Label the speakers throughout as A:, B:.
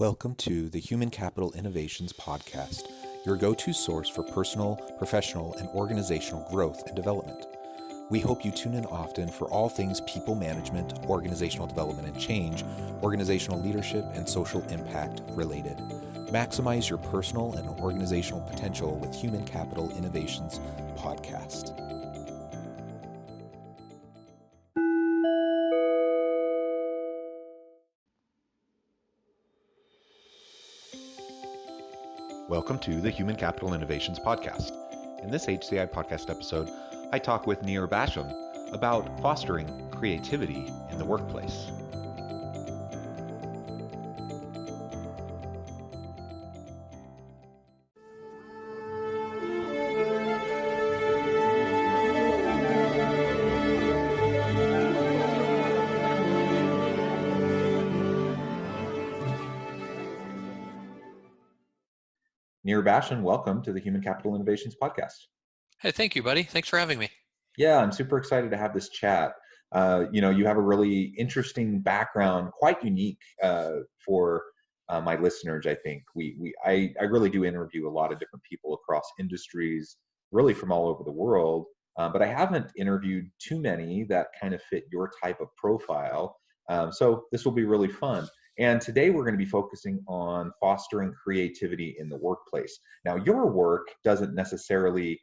A: Welcome to the Human Capital Innovations Podcast, your go-to source for personal, professional, and organizational growth and development. We hope you tune in often for all things people management, organizational development and change, organizational leadership, and social impact related. Maximize your personal and organizational potential with Human Capital Innovations Podcast. Welcome to the Human Capital Innovations Podcast. In this HCI podcast episode, I talk with Bashan about fostering creativity in the workplace. Bashan, welcome to the Human Capital Innovations Podcast.
B: Hey, thank you, buddy. Thanks for having me.
A: Yeah, I'm super excited to have this chat. You have a really interesting background, quite unique for my listeners. I think I really do interview a lot of different people across industries, really from all over the world. But I haven't interviewed too many that kind of fit your type of profile. So this will be really fun. And today we're going to be focusing on fostering creativity in the workplace. Now, your work isn't necessarily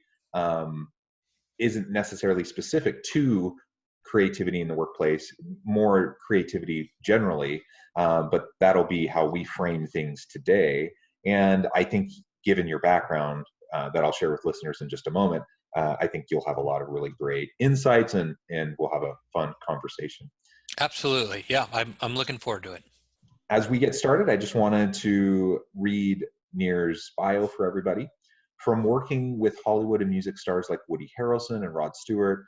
A: specific to creativity in the workplace, more creativity generally, but that'll be how we frame things today. And I think given your background that I'll share with listeners in just a moment, I think you'll have a lot of really great insights and we'll have a fun conversation.
B: Absolutely. Yeah, I'm looking forward to it.
A: As we get started, I just wanted to read Nir's bio for everybody. From working with Hollywood and music stars like Woody Harrelson and Rod Stewart,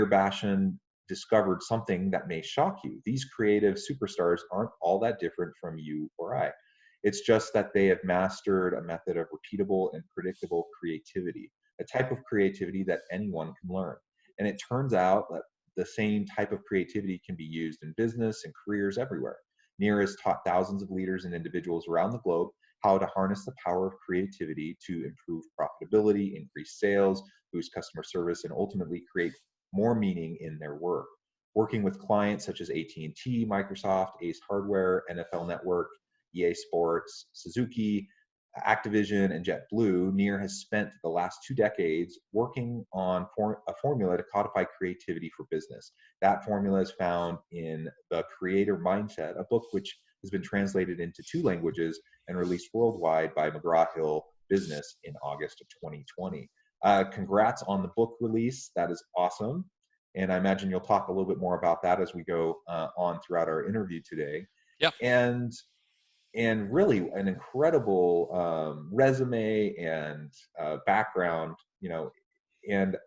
A: Bashan discovered something that may shock you. These creative superstars aren't all that different from you or I. It's just that they have mastered a method of repeatable and predictable creativity, a type of creativity that anyone can learn. And it turns out that the same type of creativity can be used in business and careers everywhere. Nir has taught thousands of leaders and individuals around the globe how to harness the power of creativity to improve profitability, increase sales, boost customer service, and ultimately create more meaning in their work. Working with clients such as AT&T, Microsoft, Ace Hardware, NFL Network, EA Sports, Suzuki, Activision, and JetBlue, Nir has spent the last 2 decades working on a formula to codify creativity for business. That formula is found in The Creator Mindset, a book which has been translated into 2 languages and released worldwide by McGraw-Hill Business in August of 2020. Congrats on the book release. That is awesome. And I imagine you'll talk a little bit more about that as we go on throughout our interview today.
B: Yep.
A: And really an incredible resume and background, and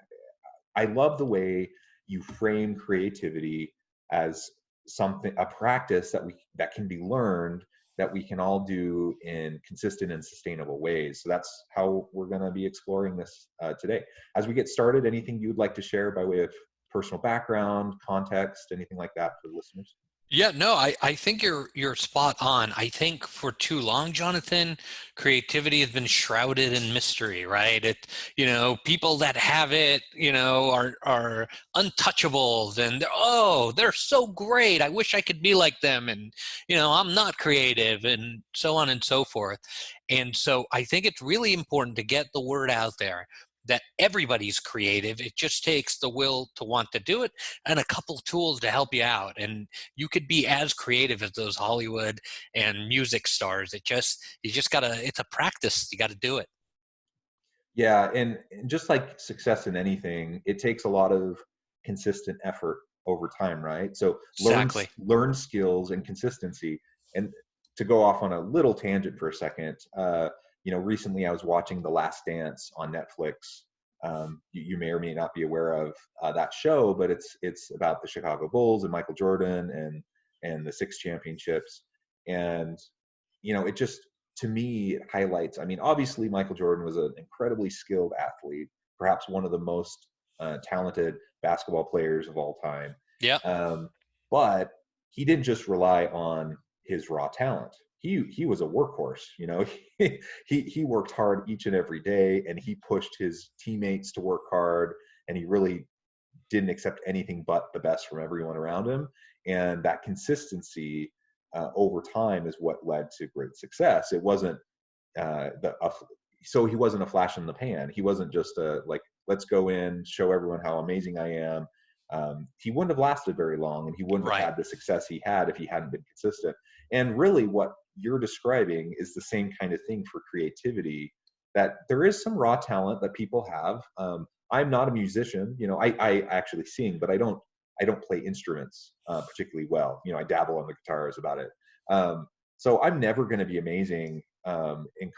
A: I love the way you frame creativity as a practice that can be learned, that we can all do in consistent and sustainable ways. So that's how we're going to be exploring this today. As we get started, anything you would like to share by way of personal background, context, anything like that for the listeners?
B: Yeah, no, I think you're spot on. I think for too long, Jonathan, creativity has been shrouded in mystery, right? People that have it, are untouchables, and they're so great. I wish I could be like them, and I'm not creative, and so on and so forth. And so I think it's really important to get the word out there that everybody's creative. It just takes the will to want to do it and a couple tools to help you out. And you could be as creative as those Hollywood and music stars. It's a practice. You got to do it.
A: Yeah. And just like success in anything, it takes a lot of consistent effort over time, right? So
B: Exactly.
A: learn skills and consistency. And to go off on a little tangent for a second, recently I was watching The Last Dance on Netflix. You may or may not be aware of that show, but it's about the Chicago Bulls and Michael Jordan and the 6 championships. And, it just, to me, it highlights, obviously Michael Jordan was an incredibly skilled athlete, perhaps one of the most talented basketball players of all time.
B: Yeah.
A: But he didn't just rely on his raw talent. he was a workhorse. You know, he worked hard each and every day, and he pushed his teammates to work hard, and he really didn't accept anything but the best from everyone around him. And that consistency over time is what led to great success. It wasn't so he wasn't a flash in the pan. He wasn't just a like, let's go in, show everyone how amazing I am. He wouldn't have lasted very long, and he wouldn't have
B: Right.
A: had the success he had if he hadn't been consistent. And really, what you're describing is the same kind of thing for creativity. That there is some raw talent that people have. I'm not a musician. You know, I actually sing, but I don't play instruments particularly well. You know, I dabble on the guitar is about it. So I'm never going to be amazing and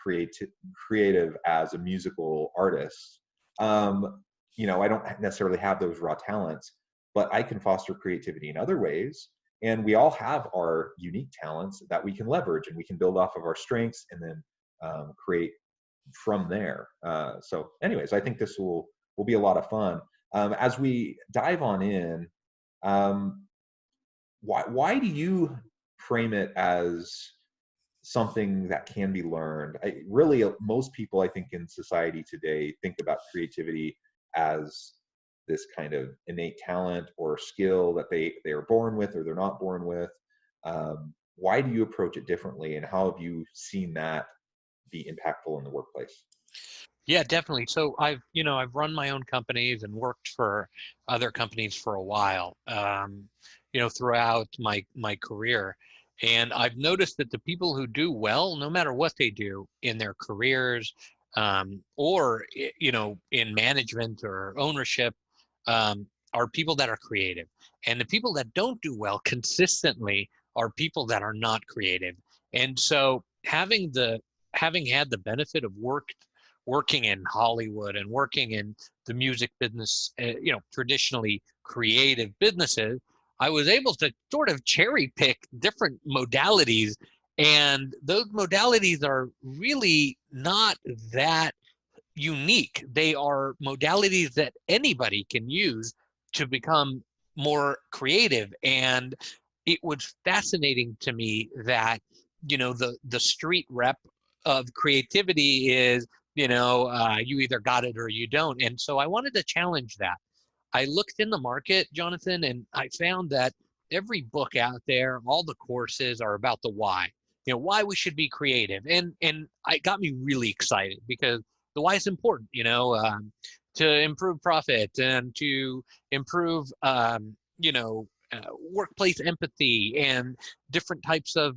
A: creative as a musical artist. You know, I don't necessarily have those raw talents, but I can foster creativity in other ways. And we all have our unique talents that we can leverage, and we can build off of our strengths and then create from there. So, anyways, I think this will be a lot of fun. As we dive on in, um, why do you frame it as something that can be learned? Really, most people, I think, in society today think about creativity as this kind of innate talent or skill that they are born with or they're not born with. Why do you approach it differently, and how have you seen that be impactful in the workplace?
B: Yeah, definitely. So I've run my own companies and worked for other companies for a while, throughout my career. And I've noticed that the people who do well, no matter what they do in their careers, or in management or ownership, are people that are creative. And the people that don't do well consistently are people that are not creative. And so having had the benefit of working in Hollywood and working in the music business, traditionally creative businesses, I was able to sort of cherry pick different modalities. And those modalities are really not that unique. They are modalities that anybody can use to become more creative. And it was fascinating to me that, the street rep of creativity is, you either got it or you don't. And so I wanted to challenge that. I looked in the market, Jonathan, and I found that every book out there, all the courses are about the why. Why we should be creative, and it got me really excited because the why is important. To improve profit and to improve, workplace empathy and different types of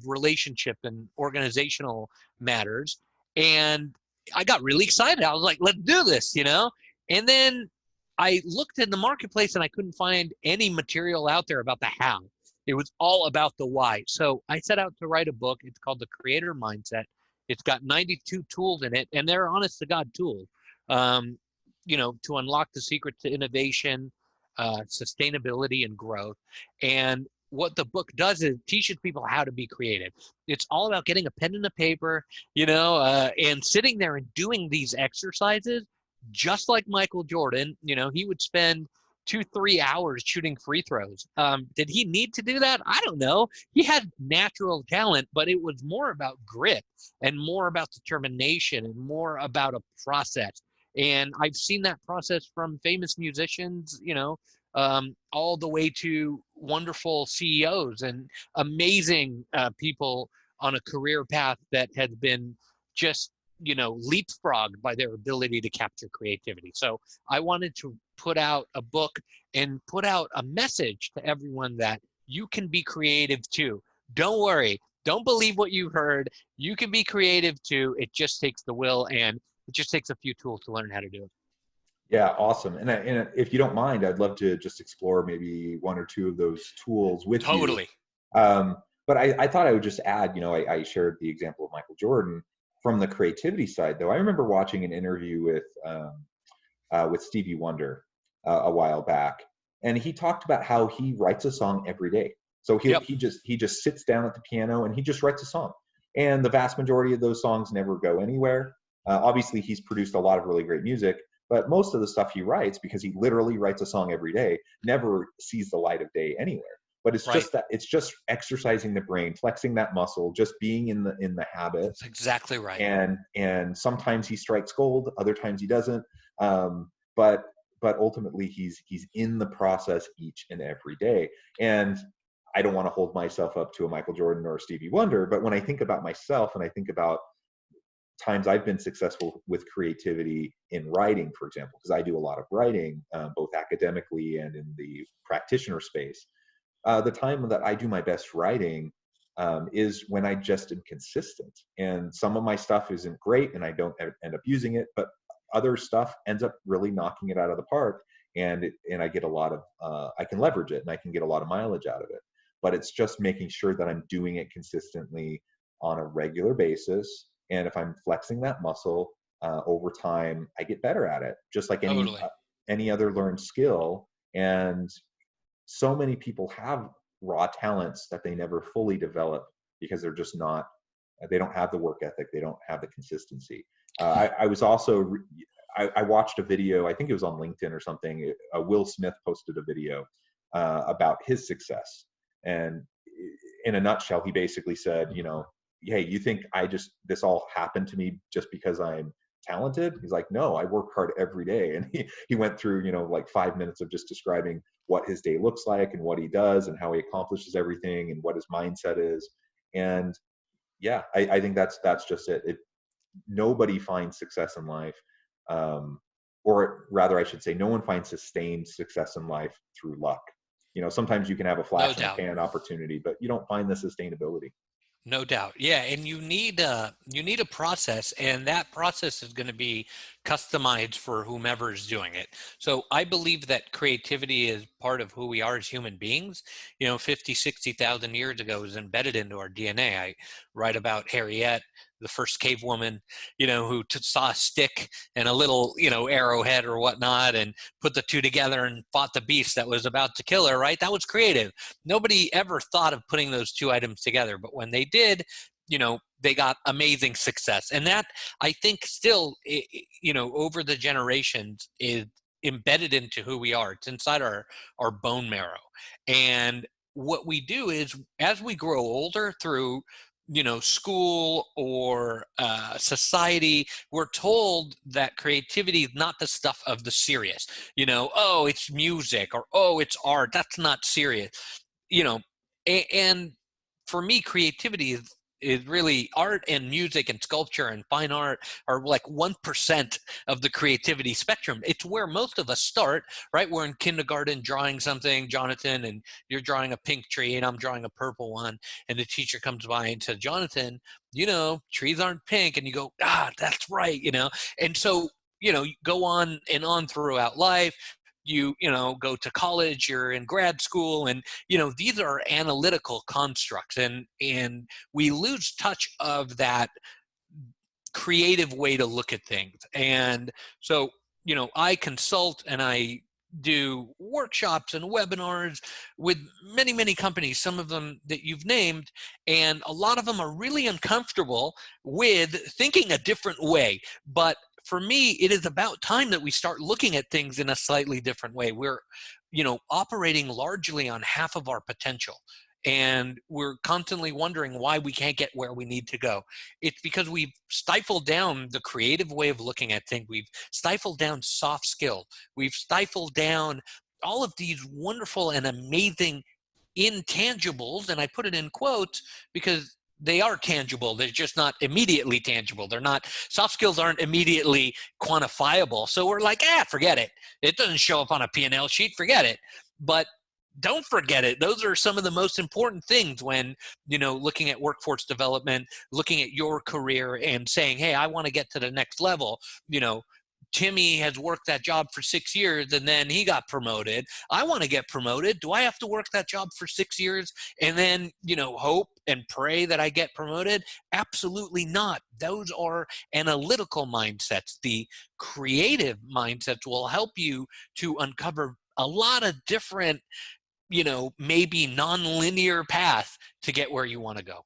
B: relationship and organizational matters. And I got really excited. I was like, let's do this. And then I looked in the marketplace and I couldn't find any material out there about the how. It was all about the why. So I set out to write a book. It's called The Creator Mindset. It's got 92 tools in it, and they're honest to God tools, to unlock the secret to innovation, sustainability, and growth. And what the book does is it teaches people how to be creative. It's all about getting a pen and a paper, and sitting there and doing these exercises, just like Michael Jordan. He would spend 2-3 hours shooting free throws. Did he need to do that? I don't know. He had natural talent, but it was more about grit and more about determination and more about a process. And I've seen that process from famous musicians, all the way to wonderful CEOs and amazing people on a career path that has been just, leapfrogged by their ability to capture creativity. So I wanted to put out a book and put out a message to everyone that you can be creative too. Don't worry. Don't believe what you heard. You can be creative too. It just takes the will, and it just takes a few tools to learn how to do it.
A: Yeah, awesome. And if you don't mind, I'd love to just explore maybe one or two of those tools with you.
B: Totally.
A: But I thought I would just add, I shared the example of Michael Jordan from the creativity side, though. I remember watching an interview with Stevie Wonder a while back, and he talked about how he writes a song every day. So
B: Yep.
A: he just sits down at the piano and he just writes a song, and the vast majority of those songs never go anywhere. Obviously, he's produced a lot of really great music, but most of the stuff he writes, because he literally writes a song every day, never sees the light of day anywhere. but it's
B: Right.
A: just that, it's just exercising the brain, flexing that muscle, just being in the habit.
B: That's exactly right.
A: And sometimes he strikes gold, other times he doesn't. um, but but ultimately he's in the process each and every day. And I don't want to hold myself up to a Michael Jordan or a Stevie Wonder, but when I think about myself and I think about times I've been successful with creativity in writing, for example, because I do a lot of writing, both academically and in the practitioner space. The time that I do my best writing is when I just am consistent. And some of my stuff isn't great and I don't end up using it, but other stuff ends up really knocking it out of the park. And I get a lot of, I can leverage it and I can get a lot of mileage out of it. But it's just making sure that I'm doing it consistently on a regular basis. And if I'm flexing that muscle over time, I get better at it, just like
B: Totally.
A: any other learned skill. And so many people have raw talents that they never fully develop because they're just not, they don't have the work ethic, they don't have the consistency. I was also I watched a video, I think it was on LinkedIn or something. Will Smith posted a video about his success, and in a nutshell he basically said, you know, hey, you think I just, this all happened to me just because I'm talented? He's like, no, I work hard every day. And he went through, you know, like 5 minutes of just describing what his day looks like and what he does and how he accomplishes everything and what his mindset is. And yeah, I think that's just it. Nobody finds success in life, or rather I should say no one finds sustained success in life through luck. You know, sometimes you can have a
B: No
A: flash in the
B: doubt.
A: pan opportunity, but you don't find the sustainability.
B: No doubt. Yeah, and you need a process, and that process is going to be customized for whomever is doing it. So I believe that creativity is part of who we are as human beings. You know, 50, 60,000 years ago, it was embedded into our DNA. I write about Harriet, the first cave woman, you know, who saw a stick and a little, you know, arrowhead or whatnot, and put the two together and fought the beast that was about to kill her, right? That was creative. Nobody ever thought of putting those two items together, but when they did, you know, they got amazing success. And that, I think, still, you know, over the generations is embedded into who we are. It's inside our bone marrow. And what we do is, as we grow older through, you know, school or society, we're told that creativity is not the stuff of the serious. You know, oh, it's music, or oh, it's art. That's not serious. You know, and for me, creativity is really art, and music and sculpture and fine art are like 1% of the creativity spectrum. It's where most of us start, right? We're in kindergarten drawing something, Jonathan, and you're drawing a pink tree and I'm drawing a purple one. And the teacher comes by and says, Jonathan, you know, trees aren't pink. And you go, ah, that's right, you know? And so, you know, you go on and on throughout life. You know, go to college, you're in grad school, and you know, these are analytical constructs, and we lose touch of that creative way to look at things. And so, you know, I consult and I do workshops and webinars with many companies, some of them that you've named, and a lot of them are really uncomfortable with thinking a different way. But for me, it is about time that we start looking at things in a slightly different way. We're, you know, operating largely on half of our potential, and we're constantly wondering why we can't get where we need to go. It's because we've stifled down the creative way of looking at things. We've stifled down soft skill. We've stifled down all of these wonderful and amazing intangibles, and I put it in quotes because they are tangible. They're just not immediately tangible. They're not, soft skills aren't immediately quantifiable. So we're like, forget it. It doesn't show up on a P&L sheet. Forget it. But don't forget it. Those are some of the most important things when, you know, looking at workforce development, looking at your career and saying, hey, I want to get to the next level. You know, Timmy has worked that job for 6 years and then he got promoted. I want to get promoted. Do I have to work that job for 6 years and then, you know, hope and pray that I get promoted? Absolutely not. Those are analytical mindsets. The creative mindsets will help you to uncover a lot of different, you know, maybe non-linear path to get where you want to go.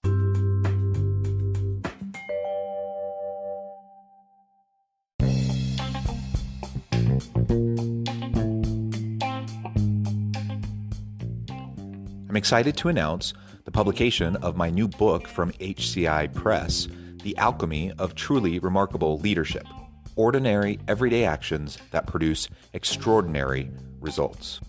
C: excited to announce the publication of my new book from HCI Press, The Alchemy of Truly Remarkable Leadership: Ordinary, Everyday Actions that Produce Extraordinary Results.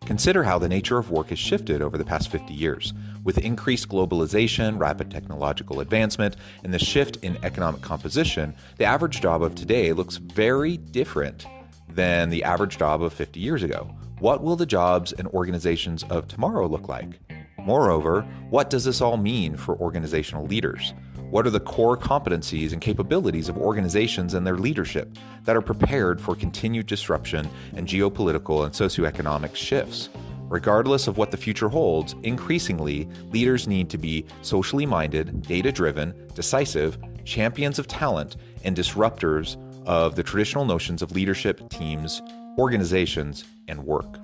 C: Consider how the nature of work has shifted over the past 50 years. With increased globalization, rapid technological advancement, and the shift in economic composition, the average job of today looks very different than the average job of 50 years ago. What will the jobs and organizations of tomorrow look like? Moreover, what does this all mean for organizational leaders? What are the core competencies and capabilities of organizations and their leadership that are prepared for continued disruption and geopolitical and socioeconomic shifts? Regardless of what the future holds, increasingly, leaders need to be socially minded, data-driven, decisive, champions of talent, and disruptors of the traditional notions of leadership, teams, organizations, and work.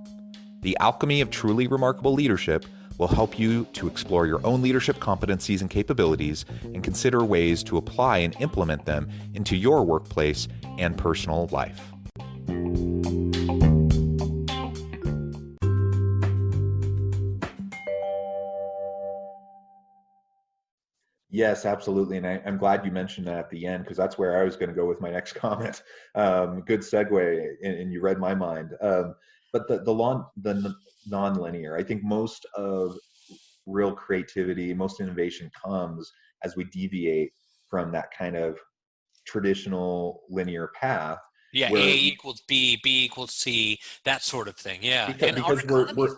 C: The Alchemy of Truly Remarkable Leadership will help you to explore your own leadership competencies and capabilities and consider ways to apply and implement them into your workplace and personal life.
A: Yes, absolutely. And I'm glad you mentioned that at the end, because that's where I was going to go with my next comment. Good segue, and you read my mind. But the non-linear, I think most of real creativity, most innovation comes as we deviate from that kind of traditional linear path.
B: Yeah, A
A: Where
B: equals B, B equals C, that sort of thing. Yeah,
A: because
B: and our
A: because
B: economy.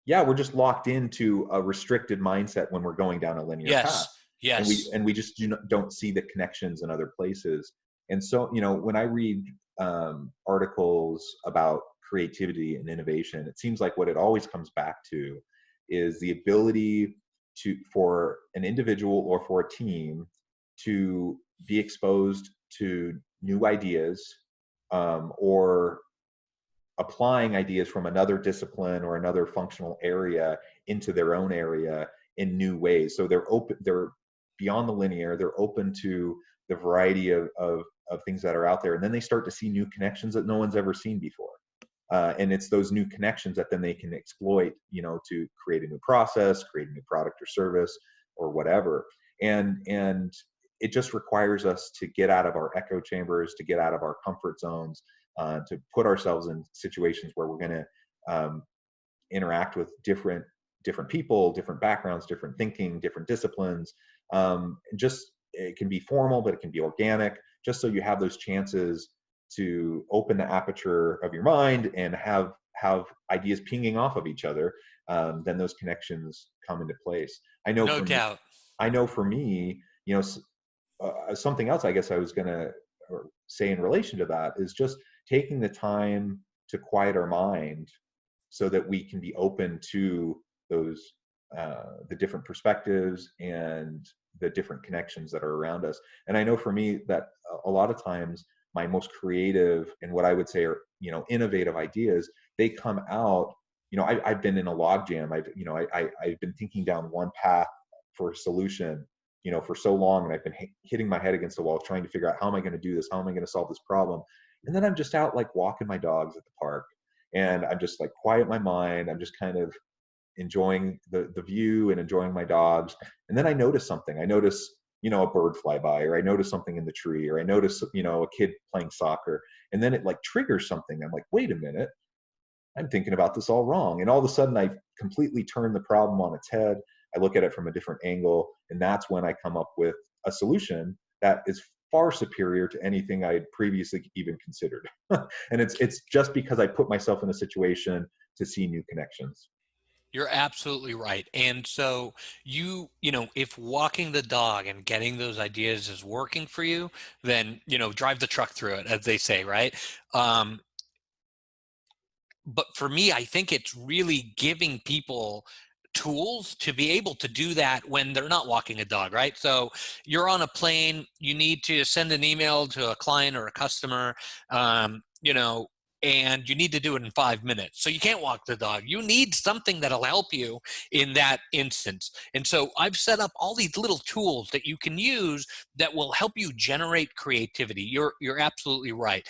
A: we're just locked into a restricted mindset when we're going down a linear path,
B: Yes,
A: and
B: yes.
A: we just don't see the connections in other places. And so, when I read articles about creativity and innovation, it seems like what it always comes back to is the ability for an individual or for a team to be exposed to new ideas, or applying ideas from another discipline or another functional area into their own area in new ways. So they're beyond the linear, they're open to the variety of things that are out there. And then they start to see new connections that no one's ever seen before. And it's those new connections that then they can exploit, to create a new process, create a new product or service or whatever. And it just requires us to get out of our echo chambers, to get out of our comfort zones, to put ourselves in situations where we're going to interact with different people, different backgrounds, different thinking, different disciplines. Just it can be formal, but it can be organic. Just so you have those chances to open the aperture of your mind and have ideas pinging off of each other. Then those connections come into place.
B: No doubt.
A: I know for me, something else I guess I was going to say in relation to that is just taking the time to quiet our mind so that we can be open to those the different perspectives and the different connections that are around us. And I know for me that a lot of times my most creative and what I would say are innovative ideas, they come out. I've been in a logjam. I've been thinking down one path for a solution for so long, and I've been hitting my head against the wall trying to figure out, how am I going to do this? How am I going to solve this problem? And then I'm just out like walking my dogs at the park, and I'm just like quiet my mind. I'm just kind of enjoying the view and enjoying my dogs. And then I notice something. I notice, a bird fly by, or I notice something in the tree, or I notice, a kid playing soccer. And then it like triggers something. I'm like, wait a minute, I'm thinking about this all wrong. And all of a sudden I completely turn the problem on its head. I look at it from a different angle. And that's when I come up with a solution that is far superior to anything I had previously even considered. And it's just because I put myself in a situation to see new connections.
B: You're absolutely right. And so if walking the dog and getting those ideas is working for you, then, drive the truck through it, as they say, right? But for me, I think it's really giving people tools to be able to do that when they're not walking a dog, right? So you're on a plane, you need to send an email to a client or a customer, and you need to do it in 5 minutes. So you can't walk the dog. You need something that'll help you in that instance. And so I've set up all these little tools that you can use that will help you generate creativity. You're absolutely right.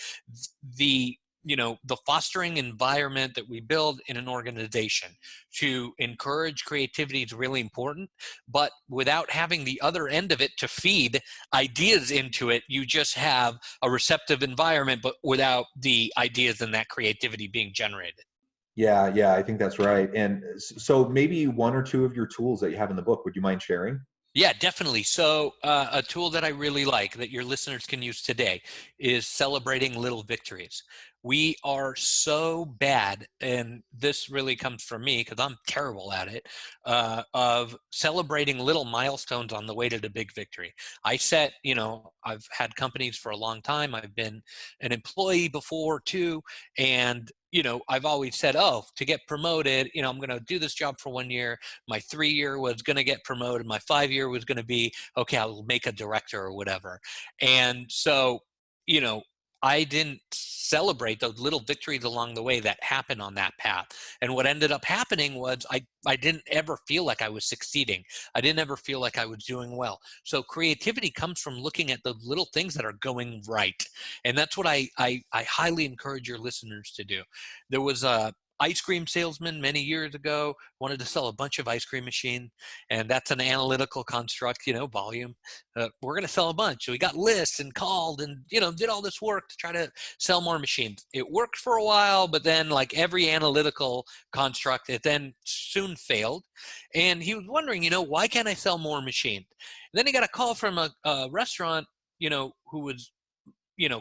B: The the fostering environment that we build in an organization to encourage creativity is really important, but without having the other end of it to feed ideas into it, you just have a receptive environment, but without the ideas and that creativity being generated.
A: Yeah, I think that's right. And so maybe one or two of your tools that you have in the book, would you mind sharing?
B: Yeah, definitely. So a tool that I really like that your listeners can use today is celebrating little victories. We are so bad, and this really comes from me because I'm terrible at it, of celebrating little milestones on the way to the big victory. I've had companies for a long time. I've been an employee before too. And, I've always said, oh, to get promoted, I'm going to do this job for 1 year. My 3 year was going to get promoted. My 5 year was going to be, okay, I'll make a director or whatever. And so, you know, I didn't celebrate those little victories along the way that happened on that path. And what ended up happening was I didn't ever feel like I was succeeding. I didn't ever feel like I was doing well. So creativity comes from looking at the little things that are going right. And that's what I highly encourage your listeners to do. There was a ice cream salesman many years ago, wanted to sell a bunch of ice cream machines, and that's an analytical construct, volume. We're going to sell a bunch. So we got lists and called and, did all this work to try to sell more machines. It worked for a while, but then like every analytical construct, it then soon failed. And he was wondering, why can't I sell more machines? And then he got a call from a restaurant, who was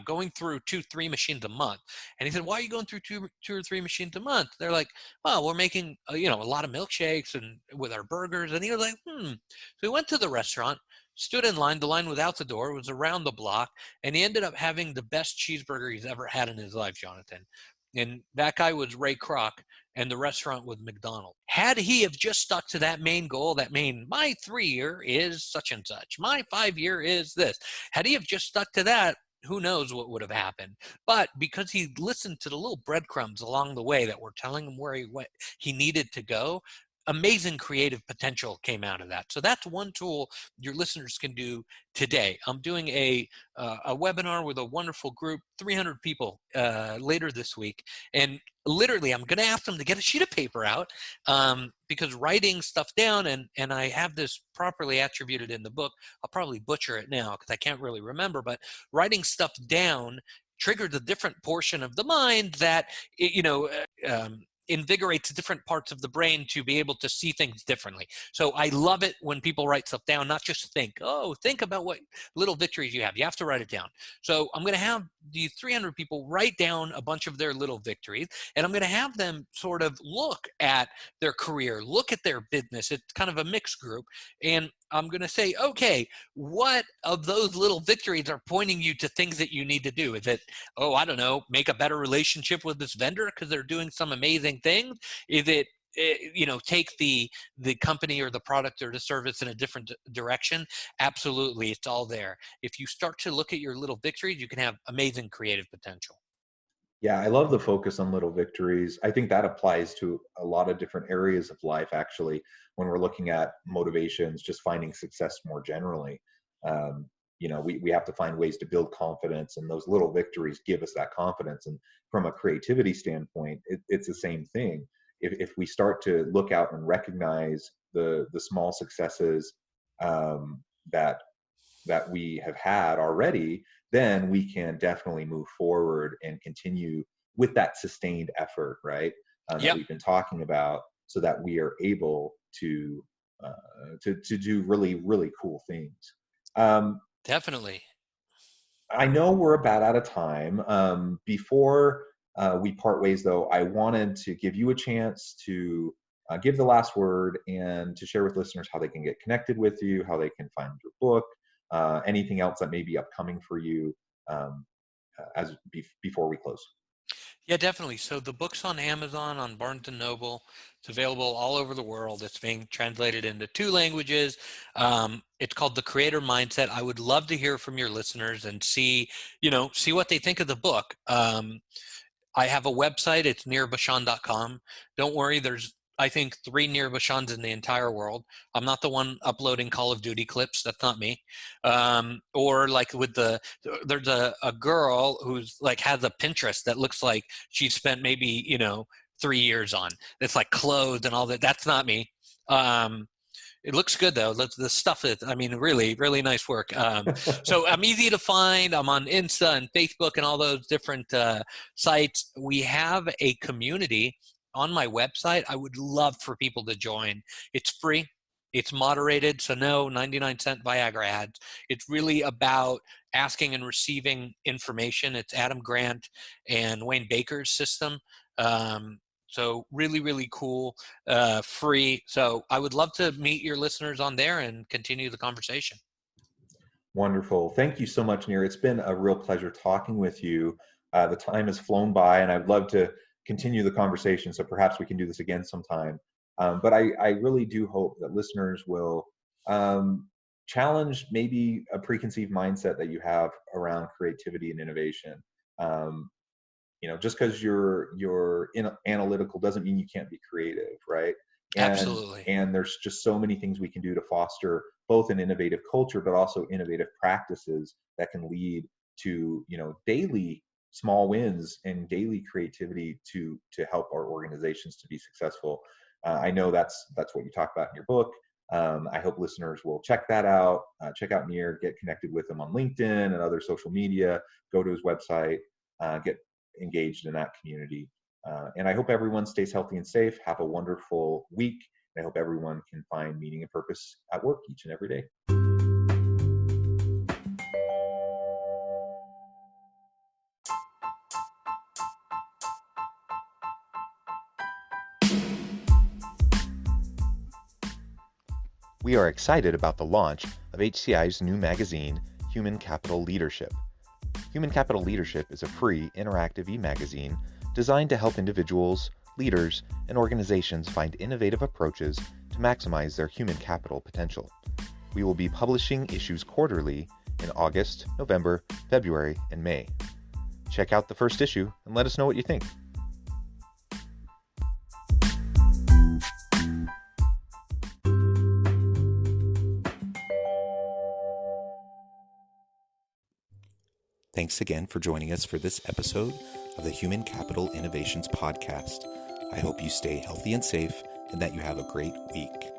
B: going through 2-3 machines a month. And he said, why are you going through two or three machines a month? They're like, oh, we're making, a lot of milkshakes and with our burgers. And he was like, So he went to the restaurant, stood in line. The line was out the door. It was around the block. And he ended up having the best cheeseburger he's ever had in his life, Jonathan. And that guy was Ray Kroc, and the restaurant was McDonald's. Had he have just stuck to that main goal, my 3 year is such and such, my 5 year is this. Had he have just stuck to that, who knows what would have happened. But because he listened to the little breadcrumbs along the way that were telling him where he needed to go, amazing creative potential came out of that. So that's one tool your listeners can do today. I'm doing a webinar with a wonderful group, 300 people later this week. And literally, I'm going to ask them to get a sheet of paper out because writing stuff down, and I have this properly attributed in the book. I'll probably butcher it now because I can't really remember, but writing stuff down triggers a different portion of the mind that, invigorates different parts of the brain to be able to see things differently. So I love it when people write stuff down, not just think about what little victories you have. You have to write it down. So I'm going to have these 300 people write down a bunch of their little victories, and I'm going to have them sort of look at their career, look at their business. It's kind of a mixed group. And I'm going to say, okay, what of those little victories are pointing you to things that you need to do? Is it, I don't know, make a better relationship with this vendor because they're doing some amazing things? Is it, take the company or the product or the service in a different direction? Absolutely, it's all there. If you start to look at your little victories, you can have amazing creative potential.
A: Yeah, I love the focus on little victories. I think that applies to a lot of different areas of life, actually, when we're looking at motivations, just finding success more generally. We have to find ways to build confidence, and those little victories give us that confidence. And from a creativity standpoint, it's the same thing. If we start to look out and recognize the small successes that we have had already, then we can definitely move forward and continue with that sustained effort, right? That we've been talking about, so that we are able to do really, really cool things.
B: Definitely.
A: I know we're about out of time. Before we part ways, though, I wanted to give you a chance to give the last word and to share with listeners how they can get connected with you, how they can find your book, anything else that may be upcoming for you before we close.
B: Yeah, definitely. So the book's on Amazon, on Barnes & Noble. It's available all over the world. It's being translated into 2 languages. It's called The Creator Mindset. I would love to hear from your listeners and see what they think of the book. I have a website. It's nearbashan.com. Don't worry, there's I think 3 near Bashans in the entire world. I'm not the one uploading Call of Duty clips. That's not me. Or like there's a girl who's like has a Pinterest that looks like she spent maybe, 3 years on. It's like clothed and all that. That's not me. It looks good though. The stuff is, really, really nice work. So I'm easy to find. I'm on Insta and Facebook and all those different sites. We have a community on my website. I would love for people to join. It's free. It's moderated, so no 99-cent Viagra ads. It's really about asking and receiving information. It's Adam Grant and Wayne Baker's system. So really, really cool, free. So I would love to meet your listeners on there and continue the conversation.
A: Wonderful. Thank you so much, Nir. It's been a real pleasure talking with you. The time has flown by, and I'd love to continue the conversation, so perhaps we can do this again sometime. But I really do hope that listeners will challenge maybe a preconceived mindset that you have around creativity and innovation. Just because you're analytical doesn't mean you can't be creative, right?
B: Absolutely.
A: And there's just so many things we can do to foster both an innovative culture, but also innovative practices that can lead to daily small wins and daily creativity to help our organizations to be successful. I know that's what you talk about in your book. I hope listeners will check that out. Check out Nir, get connected with him on LinkedIn and other social media. Go to his website, get engaged in that community. And I hope everyone stays healthy and safe. Have a wonderful week. And I hope everyone can find meaning and purpose at work each and every day.
C: We are excited about the launch of HCI's new magazine, Human Capital Leadership. Human Capital Leadership is a free, interactive e-magazine designed to help individuals, leaders, and organizations find innovative approaches to maximize their human capital potential. We will be publishing issues quarterly in August, November, February, and May. Check out the first issue and let us know what you think. Thanks again for joining us for this episode of the Human Capital Innovations Podcast. I hope you stay healthy and safe and that you have a great week.